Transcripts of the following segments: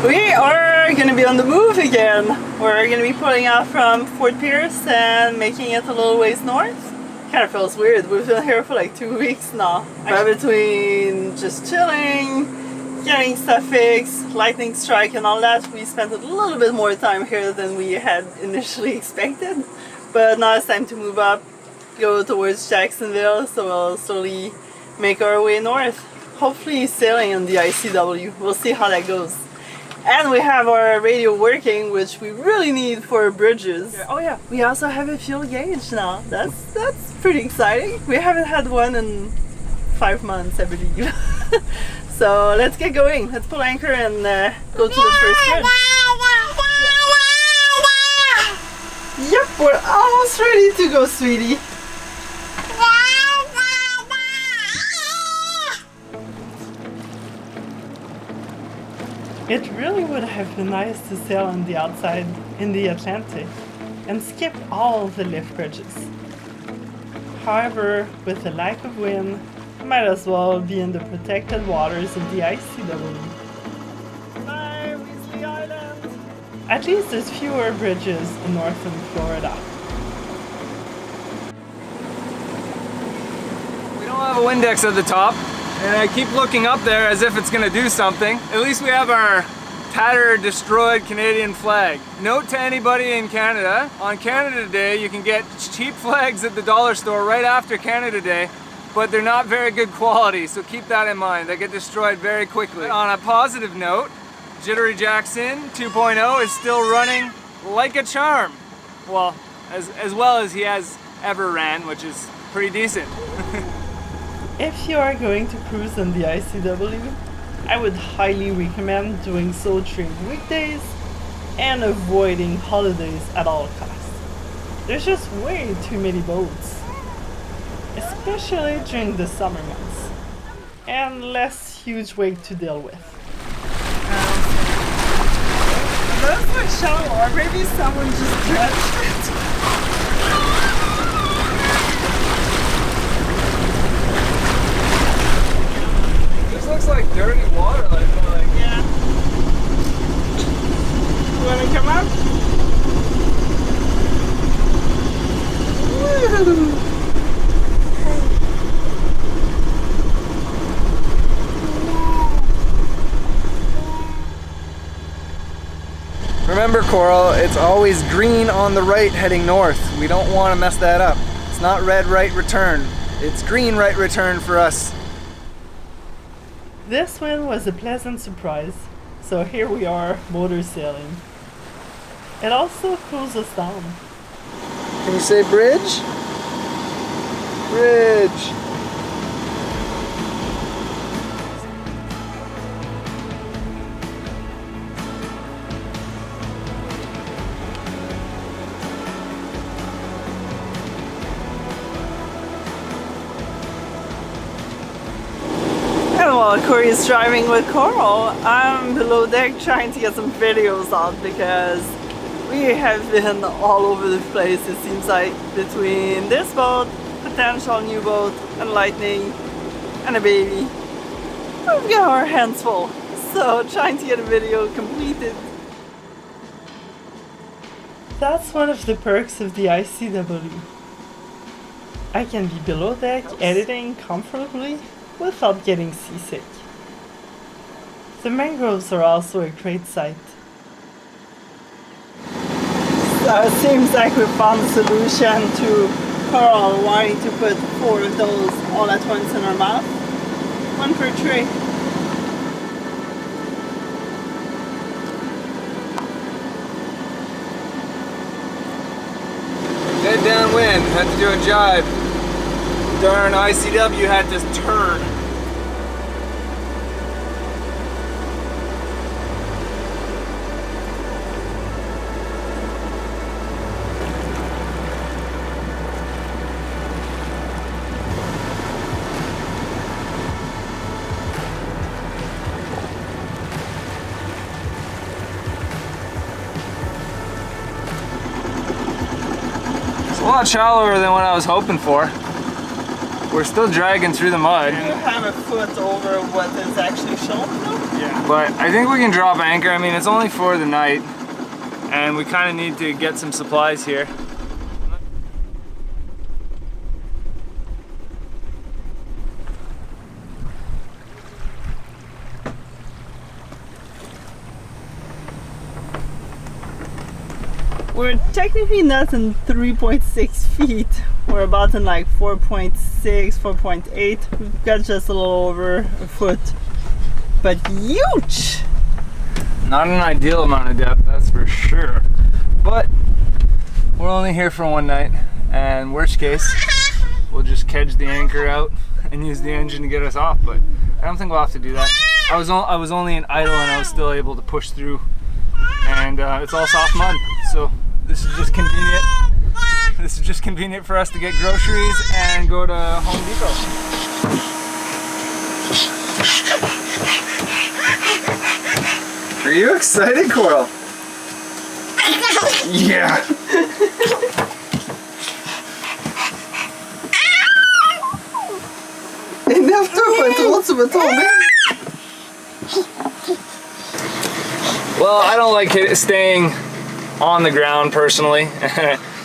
We are going to be on the move again. We're going to be pulling out from Fort Pierce and making it a little ways north. Kind of feels weird. We've been here for like 2 weeks now. But between just chilling, getting stuff fixed, lightning strike and all that, we spent a little bit more time here than we had initially expected. But now it's time to move up, go towards Jacksonville, so we'll slowly make our way north. Hopefully sailing on the ICW. We'll see how that goes. And we have our radio working, which we really need for bridges. Oh yeah, we also have a fuel gauge now. That's pretty exciting. We haven't had one in 5 months, I believe. So let's get going. Let's pull anchor and go to the first bridge. Yep, we're almost ready to go, sweetie. It really would have been nice to sail on the outside in the Atlantic and skip all the lift bridges. However, with the lack of wind, might as well be in the protected waters of the ICW. Bye, Weasley Island! At least there's fewer bridges in Northern Florida. We don't have a Windex at the top. And I keep looking up there as if it's gonna do something. At least we have our tattered, destroyed Canadian flag. Note to anybody in Canada, on Canada Day you can get cheap flags at the dollar store right after Canada Day, but they're not very good quality, so keep that in mind. They get destroyed very quickly. On a positive note, Jittery Jackson 2.0 is still running like a charm. Well, as well as he has ever ran, which is pretty decent. If you are going to cruise on the ICW, I would highly recommend doing so during weekdays and avoiding holidays at all costs. There's just way too many boats, especially during the summer months, and less huge wake to deal with. That's my shower, maybe someone just dredged it. Looks like dirty water, yeah. You wanna come up? Woo! Remember, Coral, it's always green on the right heading north. We don't want to mess that up. It's not red right return. It's green right return for us. This one was a pleasant surprise, so here we are, motor sailing. It also cools us down. Can you say bridge? Bridge. While Corey is driving with Coral, I'm below deck trying to get some videos out because we have been all over the place, it seems like, between this boat, potential new boat, and lightning, and a baby. We've got our hands full, so trying to get a video completed. That's one of the perks of the ICW. I can be below deck editing comfortably without getting seasick. The mangroves are also a great sight. So it seems like we found a solution to Coral wanting to put 4 of those all at once in her mouth. 1 per tray. Dead downwind, had to do a jibe. Darn ICW had this turn. It's a lot shallower than what I was hoping for. We're still dragging through the mud. Do you have a foot over what is actually shown though? Yeah. But I think we can drop anchor. I mean, it's only for the night, and we kind of need to get some supplies here. We're technically not in 3.6 feet. We're about in like 4.6, 4.8. We've got just a little over a foot. But huge! Not an ideal amount of depth, that's for sure. But we're only here for one night, and worst case, we'll just kedge the anchor out and use the engine to get us off. But I don't think we'll have to do that. I was only in idle, and I was still able to push through. And it's all soft mud, so this is just convenient. This is just convenient for us to get groceries and go to Home Depot. Are you excited, Coral? Yeah. Well, I don't like staying on the ground personally.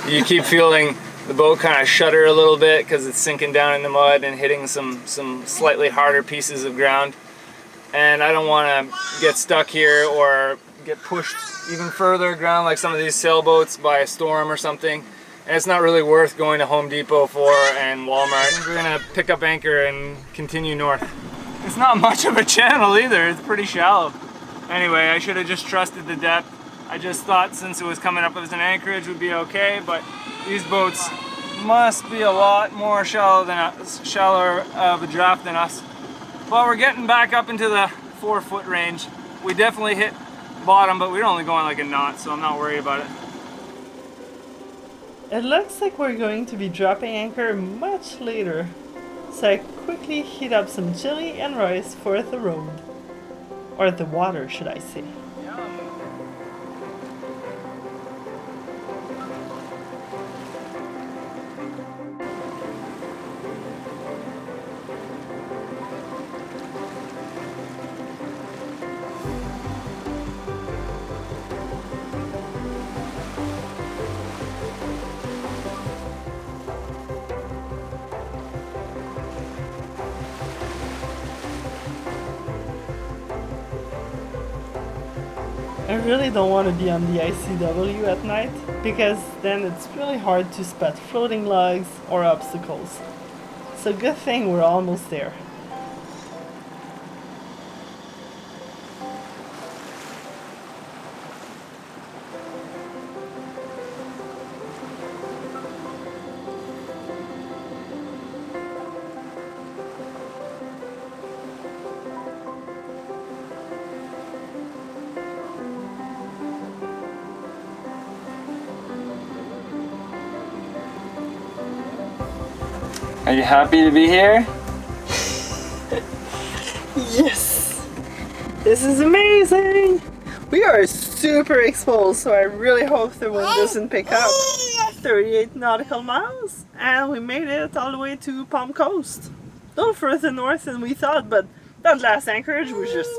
You keep feeling the boat kind of shudder a little bit because it's sinking down in the mud and hitting some slightly harder pieces of ground. And I don't want to get stuck here or get pushed even further aground like some of these sailboats by a storm or something. And it's not really worth going to Home Depot for and Walmart. I think we're gonna pick up anchor and continue north. It's not much of a channel either, it's pretty shallow. Anyway, I should have just trusted the depth. I just thought since it was coming up as an anchorage would be okay, but these boats must be a lot more shallower of a draft than us. But we're getting back up into the 4-foot range. We definitely hit bottom, but we're only going like a knot, so I'm not worried about it. It looks like we're going to be dropping anchor much later, so I quickly heat up some chili and rice for the road. Or the water, should I say. I really don't want to be on the ICW at night, because then it's really hard to spot floating logs or obstacles. So good thing we're almost there. Are you happy to be here? Yes! This is amazing! We are super exposed, so I really hope the wind doesn't pick up. 38 nautical miles, and we made it all the way to Palm Coast. A little further north than we thought, but that last anchorage was just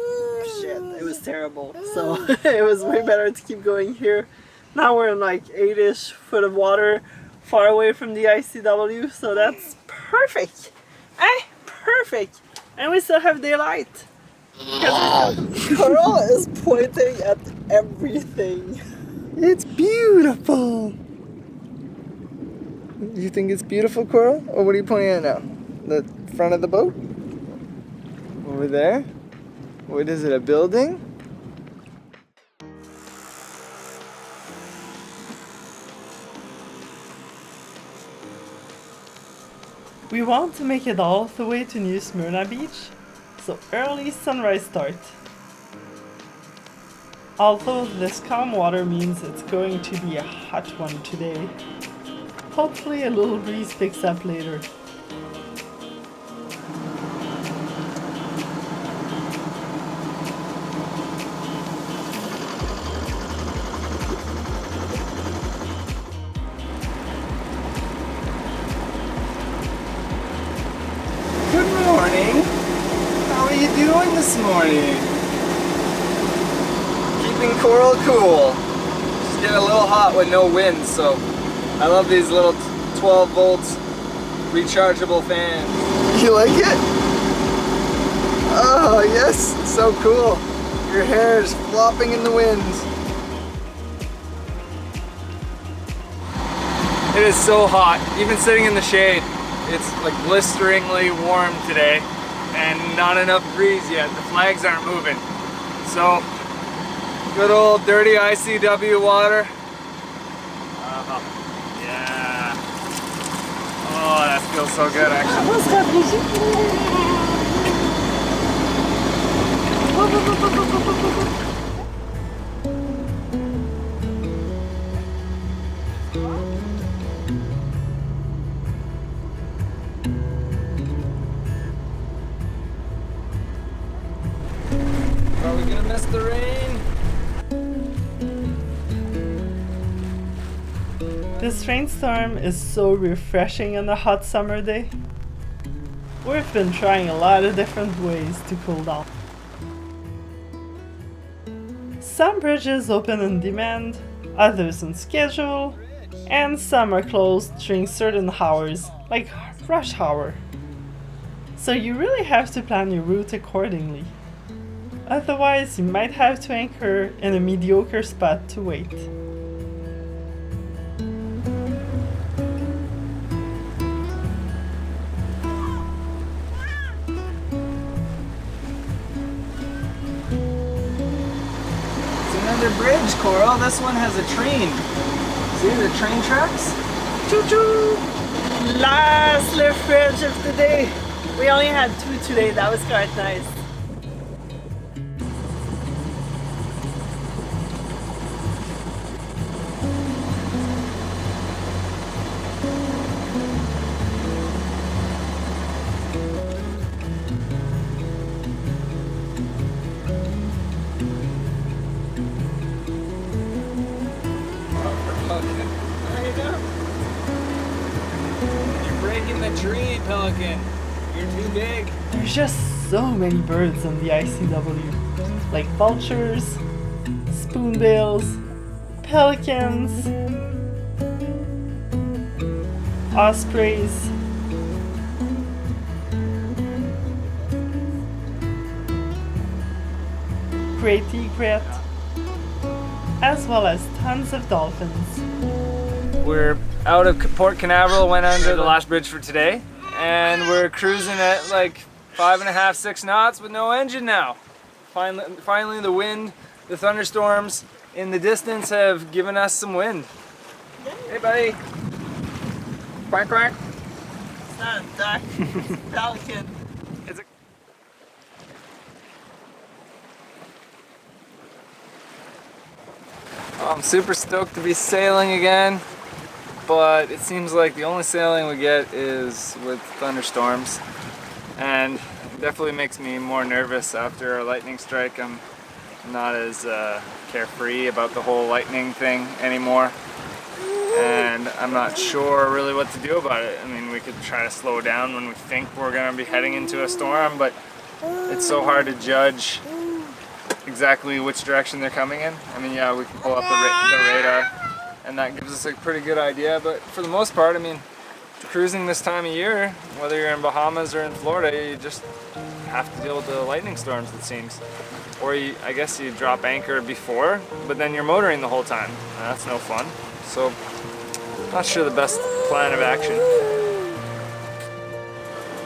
shit. It was terrible. So it was way better to keep going here. Now we're in like 8-ish foot of water, far away from the ICW, so that's perfect. Perfect. And we still have daylight. Coral is pointing at everything. It's beautiful. You think it's beautiful, Coral? Or what are you pointing at now? The front of the boat? Over there? What is it, a building? We want to make it all the way to New Smyrna Beach, so early sunrise start. Although this calm water means it's going to be a hot one today. Hopefully a little breeze picks up later. Good morning. How are you doing this morning? keeping coral cool. Just get a little hot with no wind, so I love these little 12 volts rechargeable fans. You like it? Oh yes, it's so cool. Your hair is flopping in the wind. It is so hot, even sitting in the shade. It's like blisteringly warm today and not enough breeze yet. The flags aren't moving. So, good old dirty ICW water. Yeah. Oh, that feels so good actually. Are we gonna miss the rain? This rainstorm is so refreshing on a hot summer day. We've been trying a lot of different ways to cool down. Some bridges open on demand, others on schedule, and some are closed during certain hours, like rush hour. So you really have to plan your route accordingly. Otherwise, you might have to anchor in a mediocre spot to wait. It's another bridge, Coral. This one has a train. See the train tracks? Choo-choo! Last lift bridge of the day. We only had 2 today, that was quite nice. You're breaking the tree, Pelican. You're too big. There's just so many birds on the ICW, like vultures, spoonbills, pelicans, ospreys, great egret, as well as tons of dolphins. We're out of Port Canaveral, went under the last bridge for today, and we're cruising at like 5.5, 6 knots with no engine now. Finally the wind, the thunderstorms in the distance have given us some wind. Hey buddy. Quack quack. It's not a duck, it's a pelican. It's a I'm super stoked to be sailing again, but it seems like the only sailing we get is with thunderstorms, and it definitely makes me more nervous after a lightning strike. I'm not as carefree about the whole lightning thing anymore, and I'm not sure really what to do about it. I mean, we could try to slow down when we think we're going to be heading into a storm, but it's so hard to judge exactly which direction they're coming in. I mean, yeah, we can pull up the radar, and that gives us a pretty good idea, but for the most part, I mean, cruising this time of year, whether you're in Bahamas or in Florida, you just have to deal with the lightning storms, it seems. Or I guess you drop anchor before, but then you're motoring the whole time. That's no fun. So, not sure the best plan of action.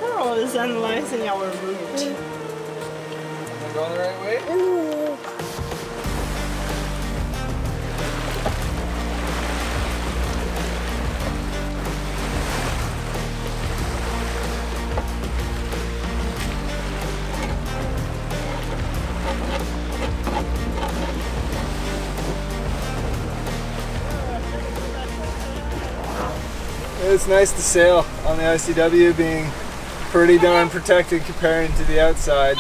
We're always analyzing our route. Am I going the right way? It's nice to sail on the ICW, being pretty darn protected comparing to the outside.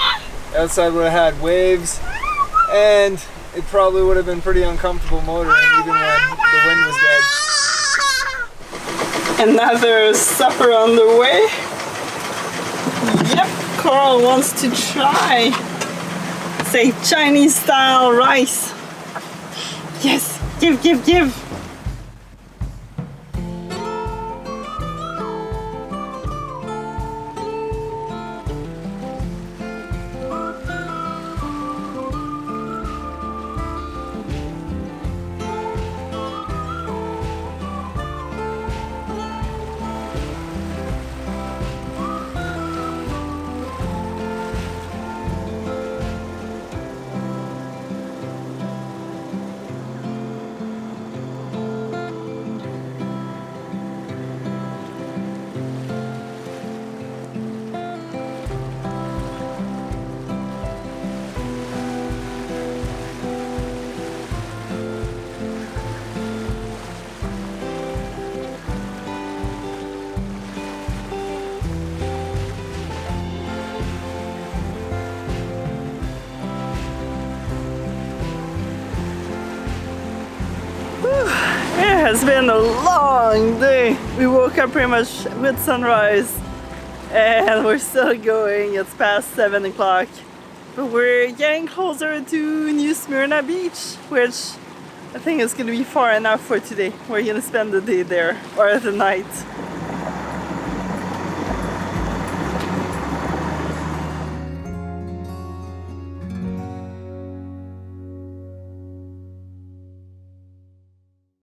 The outside would have had waves, and it probably would have been pretty uncomfortable motoring even when the wind was dead. Another supper on the way. Yep, Carl wants to try, say, Chinese style rice. Yes! Give, give, give! It has been a long day. We woke up pretty much with sunrise and we're still going. It's past 7 o'clock. But we're getting closer to New Smyrna Beach, which I think is going to be far enough for today. We're going to spend the day there, or the night.